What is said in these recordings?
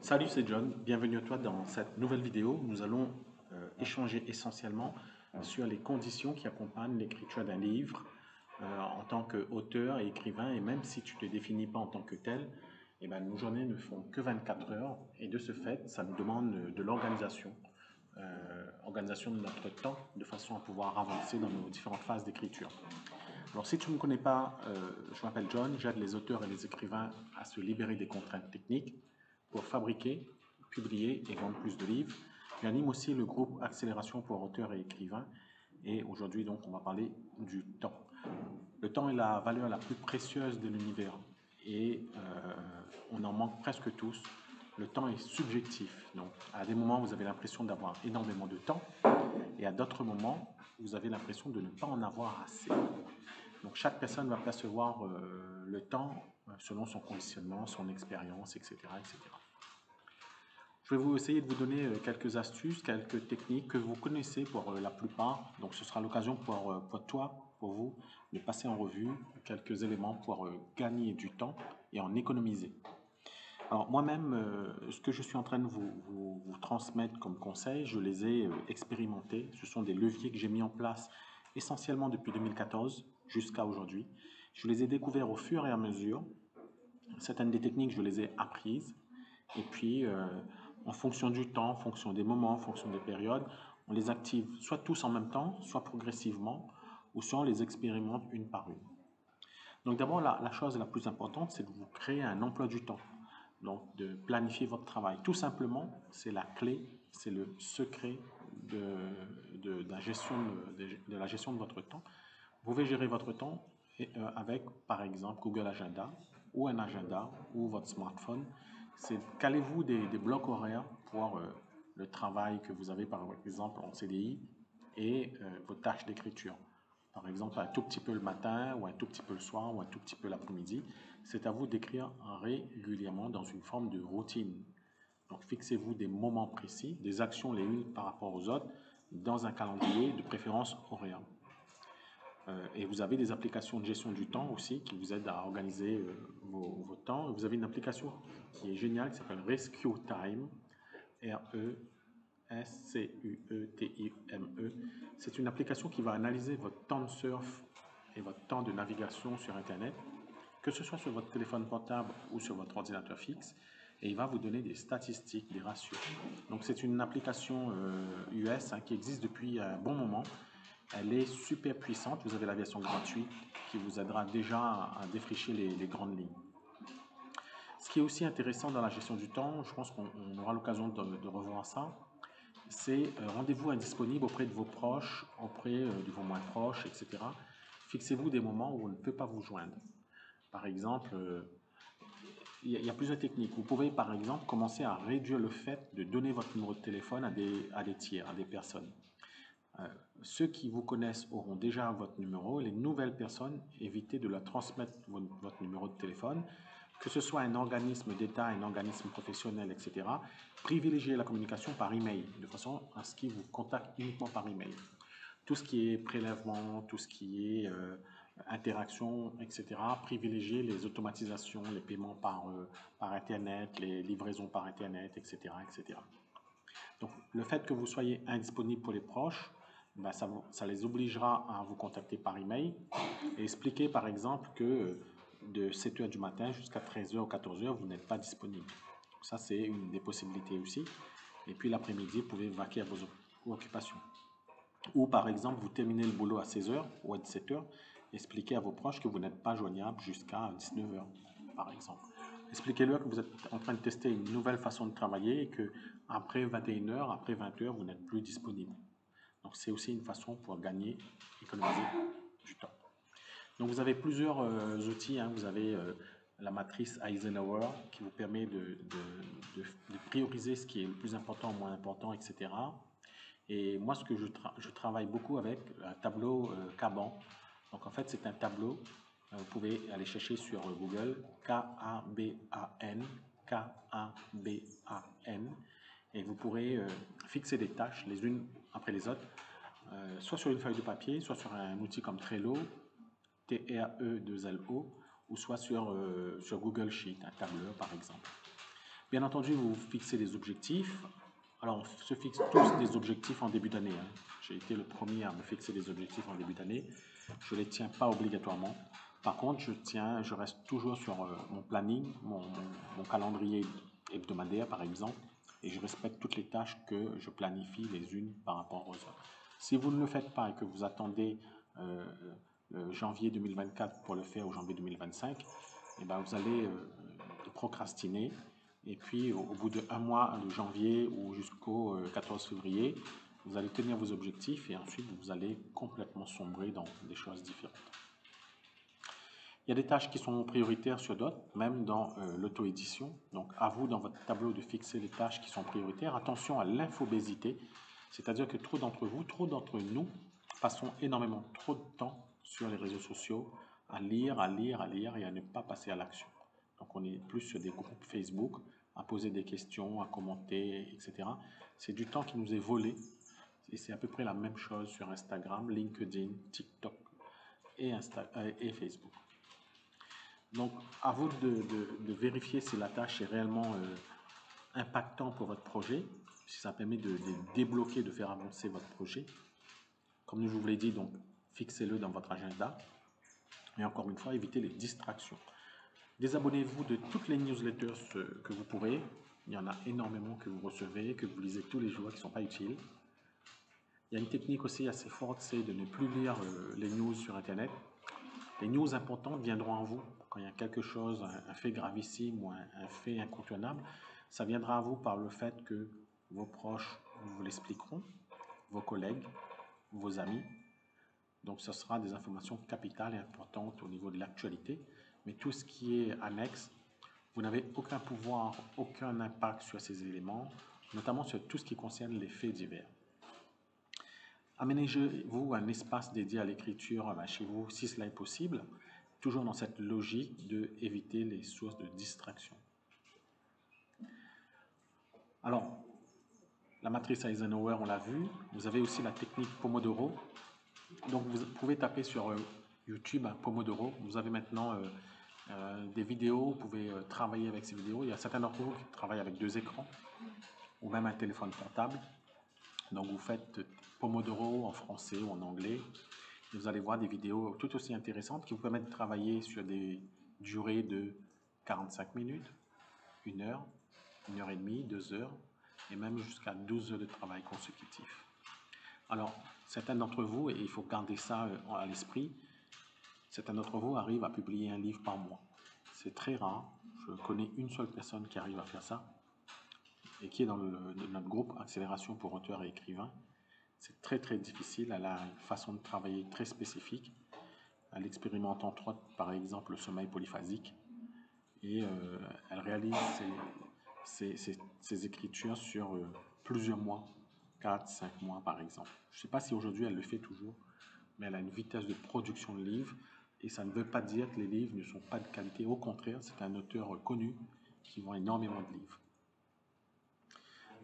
Salut, c'est John. Bienvenue à toi dans cette nouvelle vidéo. Nous allons échanger essentiellement sur les conditions qui accompagnent l'écriture d'un livre en tant qu'auteur et écrivain. Et même si tu ne te définis pas en tant que tel, eh ben, nos journées ne font que 24 heures. Et de ce fait, ça nous demande de l'organisation, organisation de notre temps, de façon à pouvoir avancer dans nos différentes phases d'écriture. Alors, si tu ne me connais pas, je m'appelle John. J'aide les auteurs et les écrivains à se libérer des contraintes techniques pour fabriquer, publier et vendre plus de livres. J'anime aussi le groupe Accélération pour auteurs et écrivains. Et aujourd'hui, donc, on va parler du temps. Le temps est la valeur la plus précieuse de l'univers et on en manque presque tous. Le temps est subjectif. Donc, à des moments, vous avez l'impression d'avoir énormément de temps et à d'autres moments, vous avez l'impression de ne pas en avoir assez. Donc, chaque personne va percevoir le temps selon son conditionnement, son expérience, etc., etc. Je vais essayer de vous donner quelques astuces, quelques techniques que vous connaissez pour la plupart. Donc, ce sera l'occasion pour toi, pour vous, de passer en revue quelques éléments pour gagner du temps et en économiser. Alors, moi-même, ce que je suis en train de vous transmettre comme conseils, je les ai expérimentés. Ce sont des leviers que j'ai mis en place essentiellement depuis 2014 jusqu'à aujourd'hui. Je les ai découverts au fur et à mesure. Certaines des techniques, je les ai apprises. Et puis, en fonction du temps, en fonction des moments, en fonction des périodes, on les active soit tous en même temps, soit progressivement, ou soit on les expérimente une par une. Donc d'abord, la chose la plus importante, c'est de vous créer un emploi du temps. Donc de planifier votre travail. Tout simplement, c'est la clé, c'est le secret de la gestion de votre temps. Vous pouvez gérer votre temps avec, par exemple, Google Agenda ou un agenda ou votre smartphone. C'est calez-vous des blocs horaires pour le travail que vous avez, par exemple, en CDI et vos tâches d'écriture. Par exemple, un tout petit peu le matin, ou un tout petit peu le soir, ou un tout petit peu l'après-midi. C'est à vous d'écrire régulièrement dans une forme de routine. Donc, fixez-vous des moments précis, des actions les unes par rapport aux autres, dans un calendrier de préférence horaire. Et vous avez des applications de gestion du temps aussi qui vous aident à organiser vos temps. Vous avez une application qui est géniale qui s'appelle Rescue Time, RESCUETIME. C'est une application qui va analyser votre temps de surf et votre temps de navigation sur Internet, que ce soit sur votre téléphone portable ou sur votre ordinateur fixe, et il va vous donner des statistiques, des ratios. Donc c'est une application US qui existe depuis un bon moment. Elle est super puissante. Vous avez la version gratuite qui vous aidera déjà à défricher les grandes lignes. Ce qui est aussi intéressant dans la gestion du temps, je pense qu'on aura l'occasion de revoir ça, c'est rendez-vous indisponible auprès de vos proches, auprès de vos moins proches, etc. Fixez-vous des moments où on ne peut pas vous joindre. Par exemple, il y a plusieurs techniques. Vous pouvez, par exemple, commencer à réduire le fait de donner votre numéro de téléphone à des tiers, à des personnes. Ceux qui vous connaissent auront déjà votre numéro. Les nouvelles personnes, évitez de leur transmettre votre numéro de téléphone, que ce soit un organisme d'État, un organisme professionnel, etc. Privilégiez la communication par email, de façon à ce qu'ils vous contactent uniquement par email. Tout ce qui est prélèvement, tout ce qui est interaction, etc. Privilégiez les automatisations, les paiements par Internet, les livraisons par Internet, etc., etc. Donc, le fait que vous soyez indisponible pour les proches, ben, ça les obligera à vous contacter par email et expliquer par exemple que de 7 h du matin jusqu'à 13 h ou 14 h, vous n'êtes pas disponible. Donc, ça, c'est une des possibilités aussi. Et puis l'après-midi, vous pouvez vaquer à vos occupations. Ou par exemple, vous terminez le boulot à 16 h ou à 17 h, expliquez à vos proches que vous n'êtes pas joignable jusqu'à 19 h, par exemple. Expliquez-leur que vous êtes en train de tester une nouvelle façon de travailler et que après 21 h, après 20 h, vous n'êtes plus disponible. Donc c'est aussi une façon pour gagner, économiser du temps. Donc vous avez plusieurs outils. Vous avez la matrice Eisenhower qui vous permet de prioriser ce qui est le plus important, le moins important, etc. Et moi, ce que je travaille beaucoup avec, un tableau Kanban. Donc en fait, c'est un tableau. Vous pouvez aller chercher sur Google, K-A-B-A-N, K-A-B-A-N. Et vous pourrez fixer des tâches les unes après les autres, soit sur une feuille de papier, soit sur un outil comme Trello, T-R-E-2-L-O, ou soit sur Google Sheet, un tableur par exemple. Bien entendu, vous fixez des objectifs. Alors, on se fixe tous des objectifs en début d'année, hein. J'ai été le premier à me fixer des objectifs en début d'année. Je ne les tiens pas obligatoirement. Par contre, je reste toujours sur mon planning, mon calendrier hebdomadaire, par exemple, et je respecte toutes les tâches que je planifie les unes par rapport aux autres. Si vous ne le faites pas et que vous attendez euh, janvier 2024 pour le faire ou janvier 2025, eh ben vous allez procrastiner. Et puis, au bout d'un mois de janvier ou jusqu'au 14 février, vous allez tenir vos objectifs et ensuite vous allez complètement sombrer dans des choses différentes. Il y a des tâches qui sont prioritaires sur d'autres, même dans l'auto-édition. Donc, à vous, dans votre tableau, de fixer les tâches qui sont prioritaires. Attention à l'infobésité, c'est-à-dire que trop d'entre vous, trop d'entre nous, passons énormément trop de temps sur les réseaux sociaux à lire et à ne pas passer à l'action. Donc, on est plus sur des groupes Facebook, à poser des questions, à commenter, etc. C'est du temps qui nous est volé. Et c'est à peu près la même chose sur Instagram, LinkedIn, TikTok et Facebook. Donc, à vous de vérifier si la tâche est réellement impactante pour votre projet, si ça permet de débloquer, de faire avancer votre projet. Comme je vous l'ai dit, donc, fixez-le dans votre agenda. Et encore une fois, évitez les distractions. Désabonnez-vous de toutes les newsletters que vous pourrez. Il y en a énormément que vous recevez, que vous lisez tous les jours, qui ne sont pas utiles. Il y a une technique aussi assez forte, c'est de ne plus lire les news sur Internet. Les news importantes viendront à vous. Quand il y a quelque chose, un fait gravissime ou un fait incontournable, ça viendra à vous par le fait que vos proches vous l'expliqueront, vos collègues, vos amis. Donc, ce sera des informations capitales et importantes au niveau de l'actualité. Mais tout ce qui est annexe, vous n'avez aucun pouvoir, aucun impact sur ces éléments, notamment sur tout ce qui concerne les faits divers. Aménagez-vous un espace dédié à l'écriture chez vous, si cela est possible, toujours dans cette logique d'éviter les sources de distraction. Alors, la matrice Eisenhower, on l'a vu. Vous avez aussi la technique Pomodoro. Donc, vous pouvez taper sur YouTube Pomodoro. Vous avez maintenant des vidéos. Vous pouvez travailler avec ces vidéos. Il y a certains d'entre vous qui travaillent avec 2 écrans ou même un téléphone portable. Donc, vous faites Pomodoro en français ou en anglais. Et vous allez voir des vidéos tout aussi intéressantes qui vous permettent de travailler sur des durées de 45 minutes, 1 heure, 1 heure et demie, 2 heures, et même jusqu'à 12 heures de travail consécutif. Alors, certains d'entre vous, et il faut garder ça à l'esprit, certains d'entre vous arrivent à publier un livre par mois. C'est très rare. Je connais une seule personne qui arrive à faire ça et qui est dans notre groupe Accélération pour auteurs et écrivains. C'est très très difficile. Elle a une façon de travailler très spécifique. Elle expérimente entre autres, par exemple, le sommeil polyphasique. Et elle réalise ses écritures sur plusieurs mois, 4, 5 mois par exemple. Je ne sais pas si aujourd'hui elle le fait toujours, mais elle a une vitesse de production de livres. Et ça ne veut pas dire que les livres ne sont pas de qualité. Au contraire, c'est un auteur connu qui vend énormément de livres.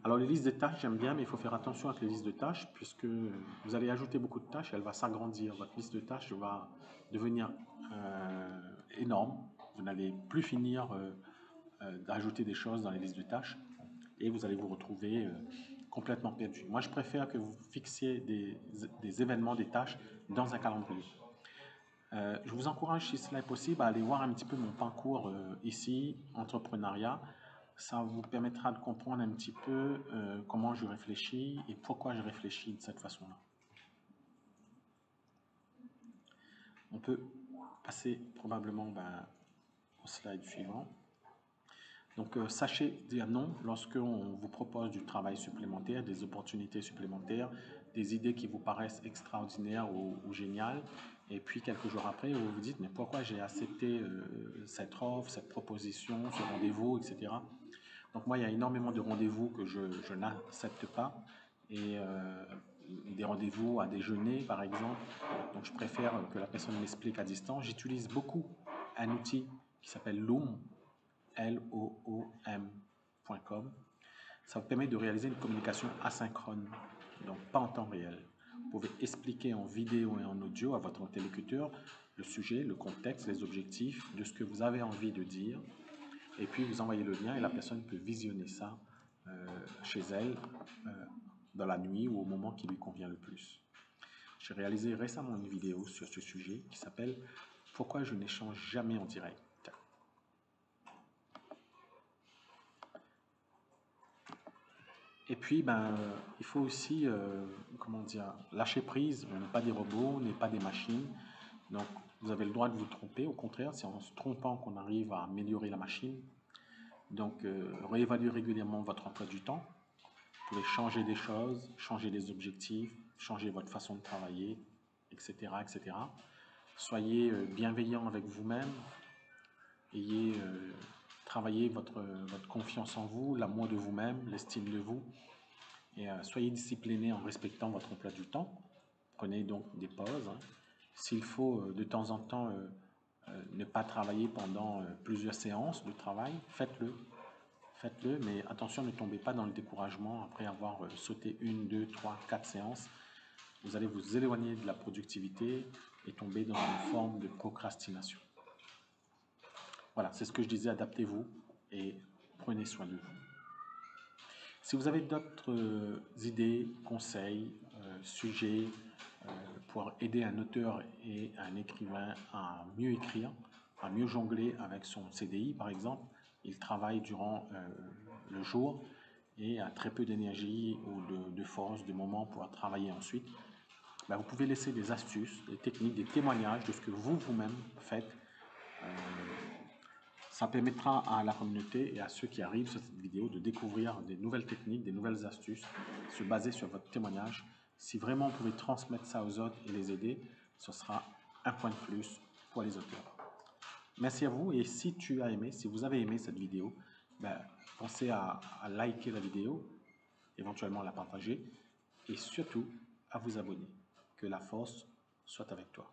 Alors les listes de tâches, j'aime bien, mais il faut faire attention avec les listes de tâches, puisque vous allez ajouter beaucoup de tâches, elle va s'agrandir. Votre liste de tâches va devenir énorme. Vous n'allez plus finir d'ajouter des choses dans les listes de tâches, et vous allez vous retrouver complètement perdu. Moi, je préfère que vous fixiez des événements, des tâches dans un calendrier. Je vous encourage, si cela est possible, à aller voir un petit peu mon parcours ici, entrepreneuriat. Ça vous permettra de comprendre un petit peu comment je réfléchis et pourquoi je réfléchis de cette façon-là. On peut passer probablement au slide suivant. Donc, sachez dire non lorsqu'on vous propose du travail supplémentaire, des opportunités supplémentaires, des idées qui vous paraissent extraordinaires ou géniales. Et puis, quelques jours après, vous vous dites, mais pourquoi j'ai accepté cette offre, cette proposition, ce rendez-vous, etc. Donc, moi, il y a énormément de rendez-vous que je n'accepte pas. Et des rendez-vous à déjeuner, par exemple. Donc, je préfère que la personne m'explique à distance. J'utilise beaucoup un outil qui s'appelle Loom, loom.com. Ça vous permet de réaliser une communication asynchrone, donc pas en temps réel. Vous pouvez expliquer en vidéo et en audio à votre interlocuteur le sujet, le contexte, les objectifs de ce que vous avez envie de dire. et puis vous envoyez le lien et la personne peut visionner ça chez elle dans la nuit ou au moment qui lui convient le plus. J'ai réalisé récemment une vidéo sur ce sujet qui s'appelle « Pourquoi je n'échange jamais en direct ?» Et puis, il faut aussi, comment dire, lâcher prise. On n'est pas des robots, on n'est pas des machines. Donc, vous avez le droit de vous tromper. Au contraire, c'est en se trompant qu'on arrive à améliorer la machine. Donc, réévaluez régulièrement votre emploi du temps. Vous pouvez changer des choses, changer des objectifs, changer votre façon de travailler, etc., etc. Soyez bienveillant avec vous-même. Ayez travaillé votre confiance en vous, l'amour de vous-même, l'estime de vous. Et soyez discipliné en respectant votre emploi du temps. Prenez donc des pauses. S'il faut de temps en temps ne pas travailler pendant plusieurs séances de travail, faites-le. Faites-le, mais attention, ne tombez pas dans le découragement après avoir sauté 1, 2, 3, 4 séances. Vous allez vous éloigner de la productivité et tomber dans une forme de procrastination. Voilà, c'est ce que je disais, adaptez-vous et prenez soin de vous. Si vous avez d'autres idées, conseils, sujets pour aider un auteur et un écrivain à mieux écrire, à mieux jongler avec son CDI par exemple, il travaille durant le jour et a très peu d'énergie ou de force, de moments pour travailler ensuite, vous pouvez laisser des astuces, des techniques, des témoignages de ce que vous-même faites. Ça permettra à la communauté et à ceux qui arrivent sur cette vidéo de découvrir des nouvelles techniques, des nouvelles astuces, se baser sur votre témoignage. Si vraiment vous pouvez transmettre ça aux autres et les aider, ce sera un point de plus pour les auteurs. Merci à vous et si tu as aimé, si vous avez aimé cette vidéo, pensez à liker la vidéo, éventuellement la partager et surtout à vous abonner. Que la force soit avec toi.